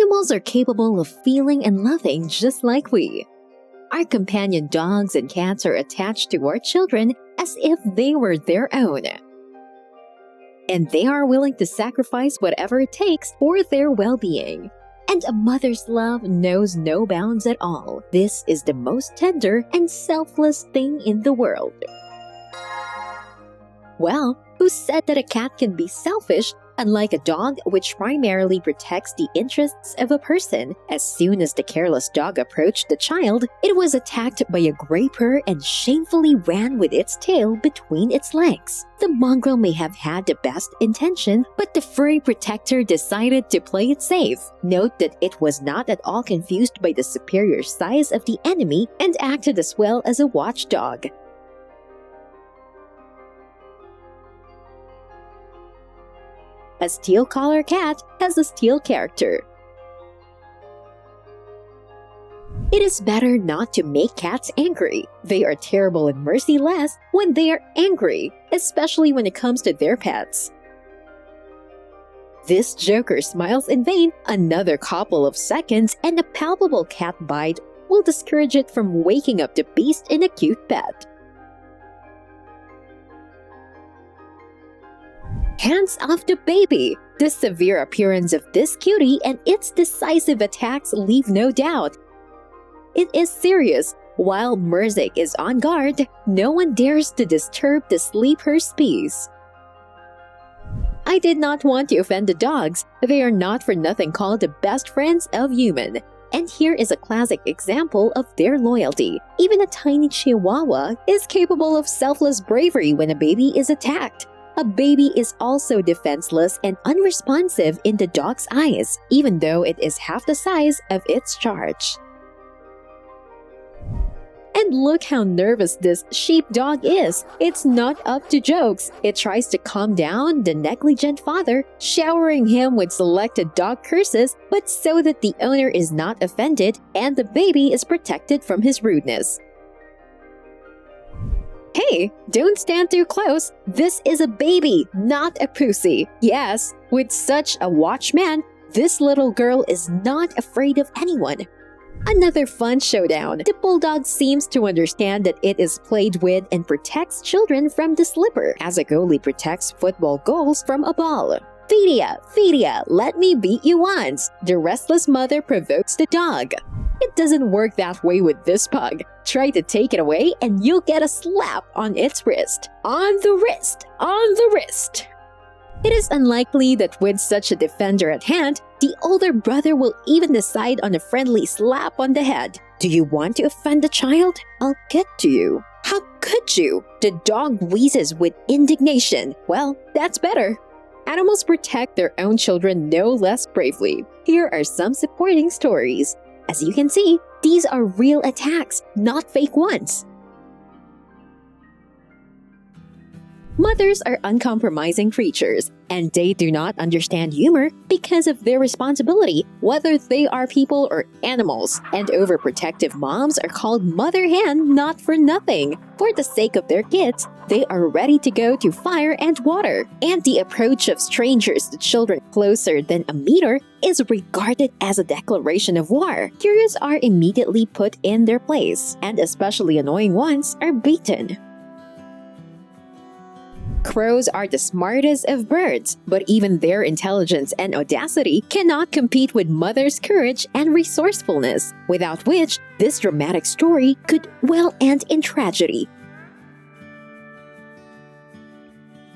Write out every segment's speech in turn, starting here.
Animals are capable of feeling and loving just like we. Our companion dogs and cats are attached to our children as if they were their own. And they are willing to sacrifice whatever it takes for their well-being. And a mother's love knows no bounds at all. This is the most tender and selfless thing in the world. Well, who said that a cat can be selfish? Unlike a dog, which primarily protects the interests of a person, as soon as the careless dog approached the child, it was attacked by a gray purr and shamefully ran with its tail between its legs. The mongrel may have had the best intention, but the furry protector decided to play it safe. Note that it was not at all confused by the superior size of the enemy and acted as well as a watchdog. A steel collar cat has a steel character. It is better not to make cats angry. They are terrible and merciless when they are angry, especially when it comes to their pets. This joker smiles in vain. Another couple of seconds and a palpable cat bite will discourage it from waking up the beast in a cute bed. Hands off the baby! The severe appearance of this cutie and its decisive attacks leave no doubt. It is serious. While Murzik is on guard, no one dares to disturb the sleeper's peace. I did not want to offend the dogs. They are not for nothing called the best friends of human. And here is a classic example of their loyalty. Even a tiny chihuahua is capable of selfless bravery when a baby is attacked. A baby is also defenseless and unresponsive in the dog's eyes, even though it is half the size of its charge. And look how nervous this sheepdog is. It's not up to jokes. It tries to calm down the negligent father, showering him with selected dog curses, but so that the owner is not offended and the baby is protected from his rudeness. Hey, don't stand too close. This is a baby, not a pussy. Yes, with such a watchman, this little girl is not afraid of anyone. Another fun showdown. The bulldog seems to understand that it is played with and protects children from the slipper, as a goalie protects football goals from a ball. Fedia, let me beat you once. The restless mother provokes the dog. It doesn't work that way with this pug. Try to take it away and you'll get a slap on its wrist. On the wrist. It is unlikely that with such a defender at hand, the older brother will even decide on a friendly slap on the head. Do you want to offend the child? I'll get to you. How could you? The dog wheezes with indignation. Well, that's better. Animals protect their own children no less bravely. Here are some supporting stories. As you can see, these are real attacks, not fake ones. Mothers are uncompromising creatures, and they do not understand humor because of their responsibility, whether they are people or animals. And overprotective moms are called mother hen not for nothing. For the sake of their kids, they are ready to go to fire and water. And the approach of strangers to children closer than a meter is regarded as a declaration of war. Curious are immediately put in their place, and especially annoying ones are beaten. Crows are the smartest of birds, but even their intelligence and audacity cannot compete with mother's courage and resourcefulness, without which this dramatic story could well end in tragedy.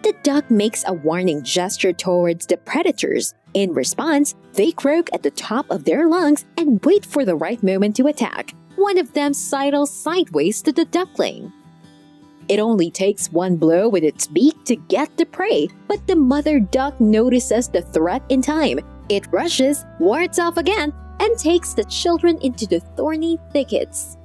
The duck makes a warning gesture towards the predators. In response, they croak at the top of their lungs and wait for the right moment to attack. One of them sidles sideways to the duckling. It only takes one blow with its beak to get the prey, but the mother duck notices the threat in time. It rushes, wards off again, and takes the children into the thorny thickets.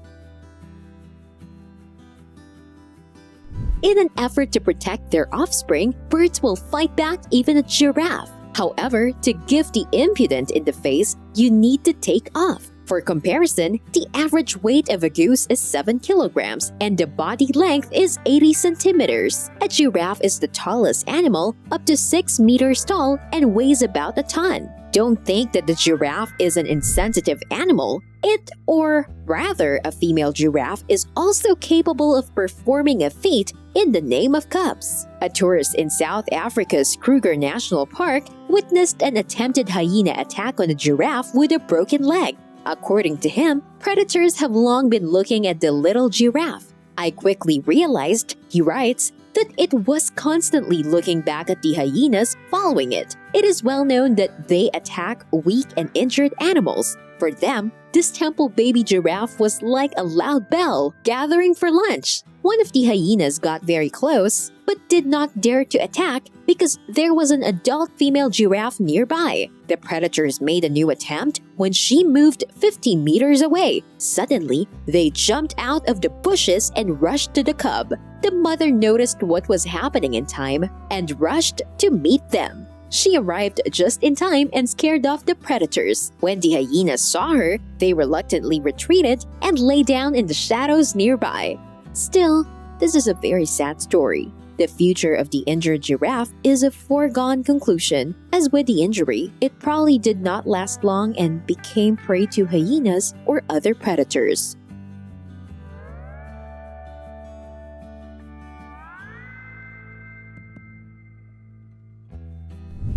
In an effort to protect their offspring, birds will fight back even a giraffe. However, to give the impudent in the face, you need to take off. For comparison, the average weight of a goose is 7 kilograms and the body length is 80 centimeters. A giraffe is the tallest animal, up to 6 meters tall, and weighs about a ton. Don't think that the giraffe is an insensitive animal. It, or rather a female giraffe, is also capable of performing a feat in the name of cubs. A tourist in South Africa's Kruger National Park witnessed an attempted hyena attack on a giraffe with a broken leg. According to him, predators have long been looking at the little giraffe. I quickly realized, he writes, that it was constantly looking back at the hyenas following it. It is well known that they attack weak and injured animals. For them, this temple baby giraffe was like a loud bell gathering for lunch. One of the hyenas got very close, but did not dare to attack because there was an adult female giraffe nearby. The predators made a new attempt when she moved 15 meters away. Suddenly, they jumped out of the bushes and rushed to the cub. The mother noticed what was happening in time and rushed to meet them. She arrived just in time and scared off the predators. When the hyenas saw her, they reluctantly retreated and lay down in the shadows nearby. Still, this is a very sad story. The future of the injured giraffe is a foregone conclusion. As with the injury, it probably did not last long and became prey to hyenas or other predators.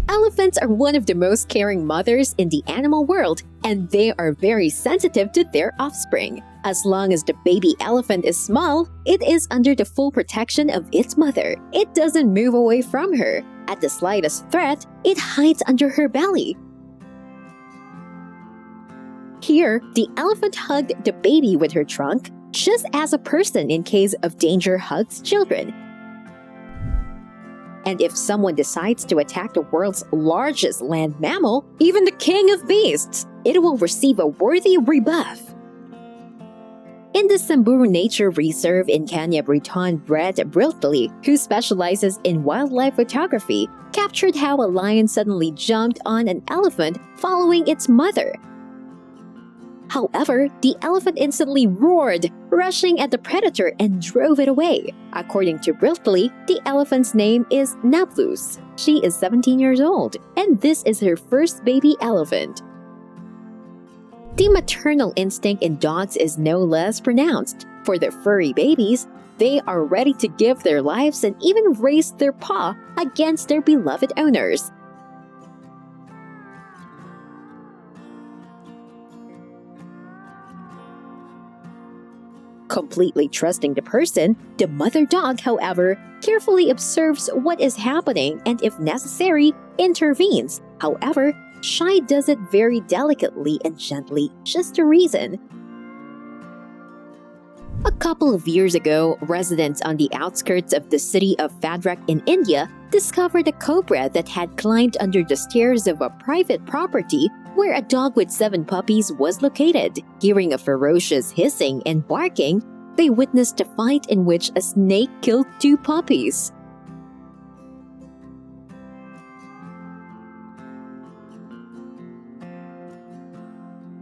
Elephants are one of the most caring mothers in the animal world, and they are very sensitive to their offspring. As long as the baby elephant is small, it is under the full protection of its mother. It doesn't move away from her. At the slightest threat, it hides under her belly. Here, the elephant hugged the baby with her trunk, just as a person in case of danger hugs children. And if someone decides to attack the world's largest land mammal, even the king of beasts, it will receive a worthy rebuff. In the Samburu Nature Reserve in Kenya, Breton Brett Briltley, who specializes in wildlife photography, captured how a lion suddenly jumped on an elephant following its mother. However, the elephant instantly roared, rushing at the predator and drove it away. According to Briltley, the elephant's name is Nablus. She is 17 years old, and this is her first baby elephant. The maternal instinct in dogs is no less pronounced. For their furry babies, they are ready to give their lives and even raise their paw against their beloved owners. Completely trusting the person, the mother dog, however, carefully observes what is happening and, if necessary, intervenes. However, Shy does it very delicately and gently, just to reason. A couple of years ago, residents on the outskirts of the city of Fadrak in India discovered a cobra that had climbed under the stairs of a private property where a dog with 7 puppies was located. Hearing a ferocious hissing and barking, they witnessed a fight in which a snake killed 2 puppies.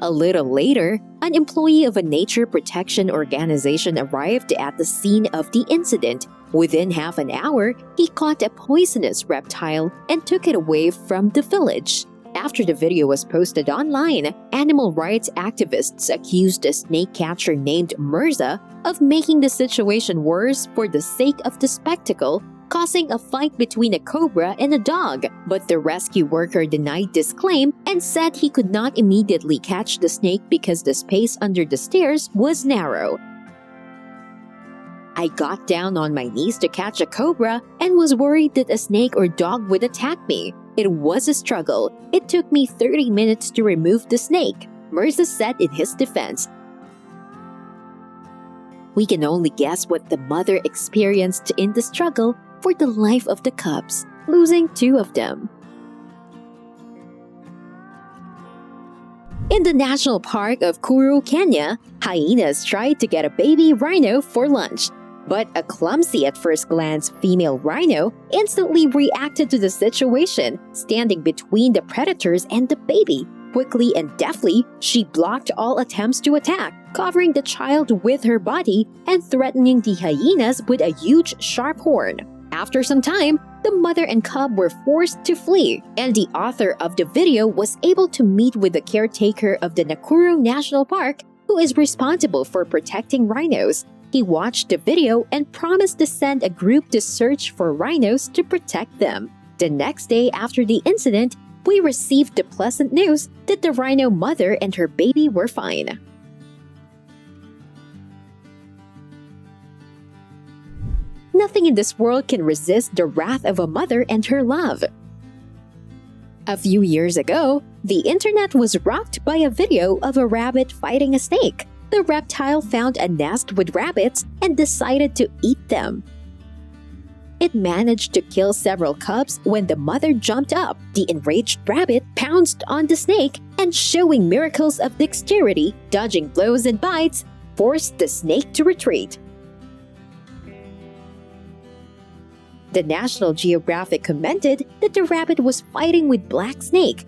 A little later, an employee of a nature protection organization arrived at the scene of the incident. Within half an hour, he caught a poisonous reptile and took it away from the village. After the video was posted online, animal rights activists accused a snake catcher named Mirza of making the situation worse for the sake of the spectacle, causing a fight between a cobra and a dog. But the rescue worker denied this claim and said he could not immediately catch the snake because the space under the stairs was narrow. I got down on my knees to catch a cobra and was worried that a snake or dog would attack me. It was a struggle. It took me 30 minutes to remove the snake, Mirza said in his defense. We can only guess what the mother experienced in the struggle for the life of the cubs, losing 2 of them. In the National Park of Kuru, Kenya, hyenas tried to get a baby rhino for lunch. But a clumsy at first glance female rhino instantly reacted to the situation, standing between the predators and the baby. Quickly and deftly, she blocked all attempts to attack, covering the child with her body and threatening the hyenas with a huge sharp horn. After some time, the mother and cub were forced to flee, and the author of the video was able to meet with the caretaker of the Nakuru National Park, who is responsible for protecting rhinos. He watched the video and promised to send a group to search for rhinos to protect them. The next day after the incident, we received the pleasant news that the rhino mother and her baby were fine. Nothing in this world can resist the wrath of a mother and her love. A few years ago, the internet was rocked by a video of a rabbit fighting a snake. The reptile found a nest with rabbits and decided to eat them. It managed to kill several cubs when the mother jumped up. The enraged rabbit pounced on the snake and, showing miracles of dexterity, dodging blows and bites, forced the snake to retreat. The National Geographic commented that the rabbit was fighting with Black Snake,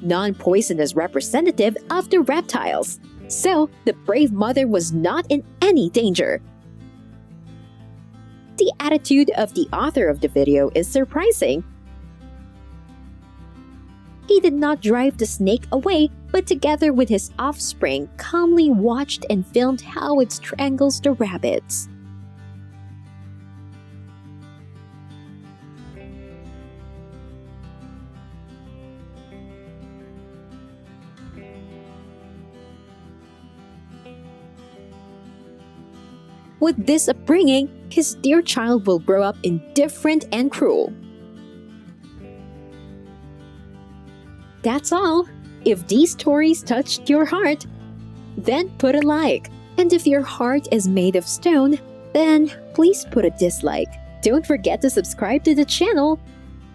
non-poisonous representative of the reptiles. So, the brave mother was not in any danger. The attitude of the author of the video is surprising. He did not drive the snake away, but together with his offspring, calmly watched and filmed how it strangles the rabbits. With this upbringing, his dear child will grow up indifferent and cruel. That's all. If these stories touched your heart, then put a like. And if your heart is made of stone, then please put a dislike. Don't forget to subscribe to the channel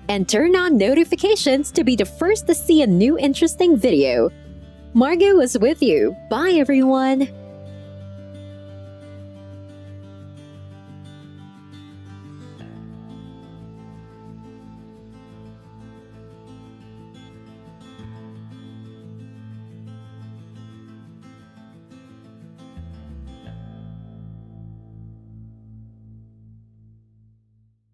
and turn on notifications to be the first to see a new interesting video. Margo was with you. Bye everyone!